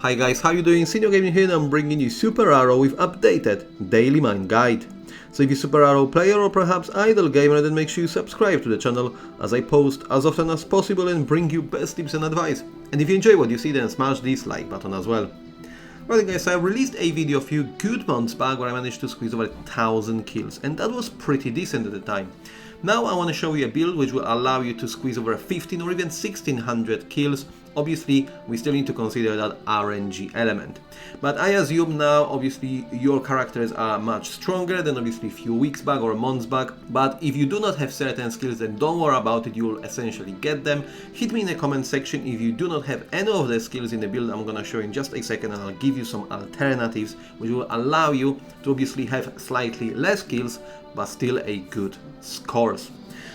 Hi guys, how you doing? Senior Gaming here and I'm bringing you Super Arrow with updated Daily Mine Guide. So if you're Super Arrow player or perhaps idle gamer, then make sure you subscribe to the channel as I post as often as possible and bring you best tips and advice. And if you enjoy what you see, then smash this like button as well. Right guys, I released a video a few good months back where I managed to squeeze over 1000 kills, and that was pretty decent at the time. Now I want to show you a build which will allow you to squeeze over 15 or even 1600 kills. Obviously, we still need to consider that RNG element. But I assume now, obviously, your characters are much stronger than obviously a few weeks back or months back. But if you do not have certain skills, then don't worry about it, you will essentially get them. Hit me in the comment section if you do not have any of the skills in the build I'm gonna show in just a second, and I'll give you some alternatives which will allow you to obviously have slightly less kills, but still a good scores.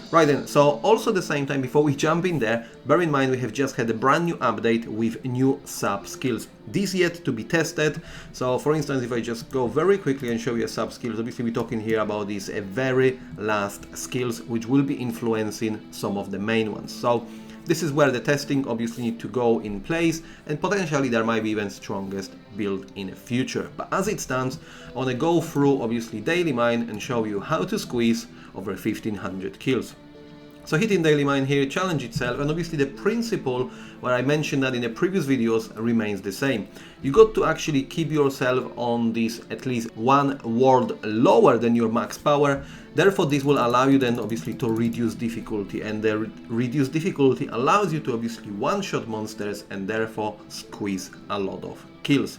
Right then, so also at the same time, before we jump in there, bear in mind we have just had a brand new update with new sub skills. These yet to be tested. So for instance, if I just go very quickly and show you a sub skills, obviously we're talking here about these very last skills which will be influencing some of the main ones. So this is where the testing obviously need to go in place, and potentially there might be even strongest build in the future. But as it stands, I want to go through obviously Daily Mine and show you how to squeeze over 1500 kills. So hitting Daily Mine here, challenge itself, and obviously the principle where I mentioned that in the previous videos remains the same. You got to actually keep yourself on this at least one world lower than your max power. Therefore this will allow you then obviously to reduce difficulty, and the reduced difficulty allows you to obviously one-shot monsters and therefore squeeze a lot of kills.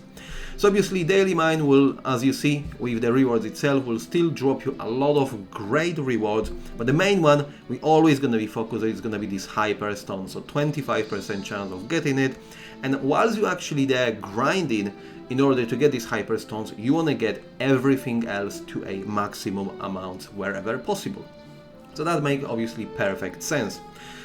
So obviously Daily Mine will, as you see with the rewards itself, will still drop you a lot of great rewards, but the main one we always going to be focused on is going to be this hyper stone, so 25% chance of getting it. And whilst you actually there grinding in order to get these hyper stones, you want to get everything else to a maximum amount wherever possible. So that makes obviously perfect sense.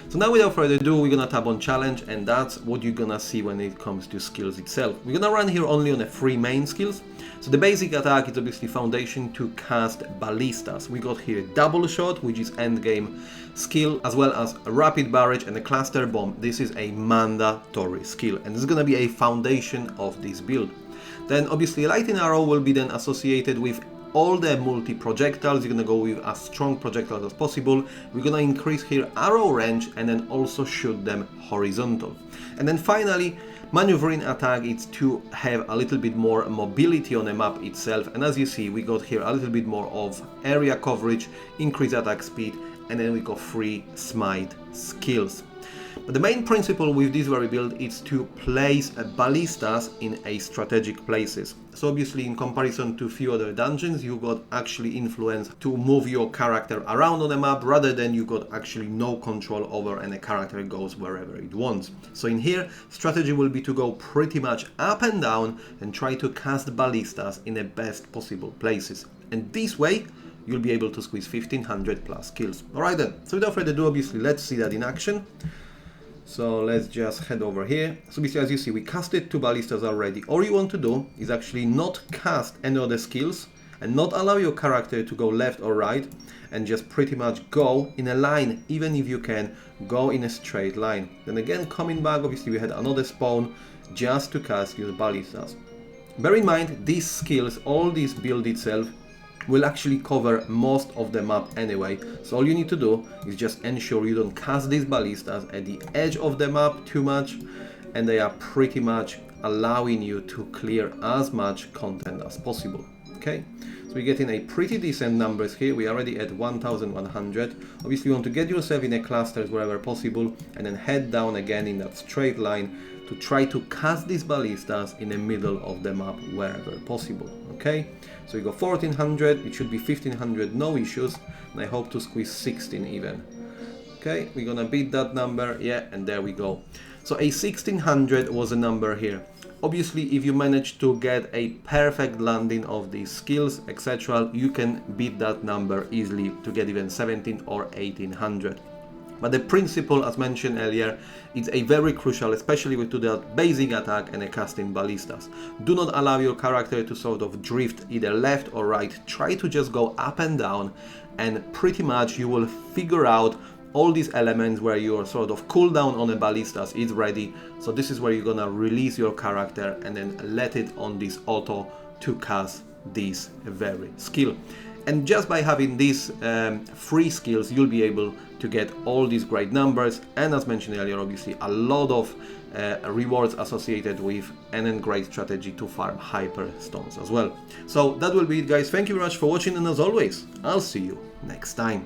So now without further ado, we're gonna tap on challenge, and that's what you're gonna see when it comes to skills itself. We're gonna run here only on the 3 main skills. So the basic attack is obviously foundation to cast ballistas. We got here double shot, which is end game skill, as well as a rapid barrage and a cluster bomb. This is a mandatory skill, and this is gonna be a foundation of this build. Then obviously lightning arrow will be then associated with all the multi-projectiles. You're gonna go with as strong projectiles as possible. We're gonna increase here arrow range and then also shoot them horizontal. And then finally, maneuvering attack is to have a little bit more mobility on the map itself. And as you see, we got here a little bit more of area coverage, increased attack speed, and then we got 3 smite skills. But the main principle with this very build is to place ballistas in a strategic places. So obviously in comparison to few other dungeons, you got actually influence to move your character around on the map, rather than you got actually no control over and the character goes wherever it wants. So in here, strategy will be to go pretty much up and down and try to cast ballistas in the best possible places. And this way, you'll be able to squeeze 1500 plus kills. Alright then, so without further ado, obviously let's see that in action. So let's just head over here. So basically, as you see, we casted 2 ballistas already. All you want to do is actually not cast any other skills and not allow your character to go left or right, and just pretty much go in a line. Even if you can, go in a straight line. Then again, coming back, obviously we had another spawn just to cast your ballistas. Bear in mind, these skills, all this build itself, will actually cover most of the map anyway. So all you need to do is just ensure you don't cast these ballistas at the edge of the map too much, and they are pretty much allowing you to clear as much content as possible. Okay, so we're getting a pretty decent numbers here. We're already at 1100. Obviously you want to get yourself in a clusters wherever possible, and then head down again in that straight line to try to cast these ballistas in the middle of the map wherever possible. Okay, so we got 1400, it should be 1500, no issues, and I hope to squeeze 16 even. Okay, we're gonna beat that number, yeah, and there we go. So a 1600 was a number here. Obviously, if you manage to get a perfect landing of these skills, etc., you can beat that number easily to get even 17 or 1800. But the principle, as mentioned earlier, is a very crucial, especially with that basic attack and a casting ballistas. Do not allow your character to sort of drift either left or right. Try to just go up and down, and pretty much you will figure out all these elements where your sort of cooldown on a ballistas is ready. So this is where you're gonna release your character and then let it on this auto to cast this very skill. And just by having these free skills, you'll be able to get all these great numbers, and as mentioned earlier, obviously a lot of rewards associated with and great strategy to farm hyper stones as well. So that will be it, guys. Thank you very much for watching, and as always, I'll see you next time.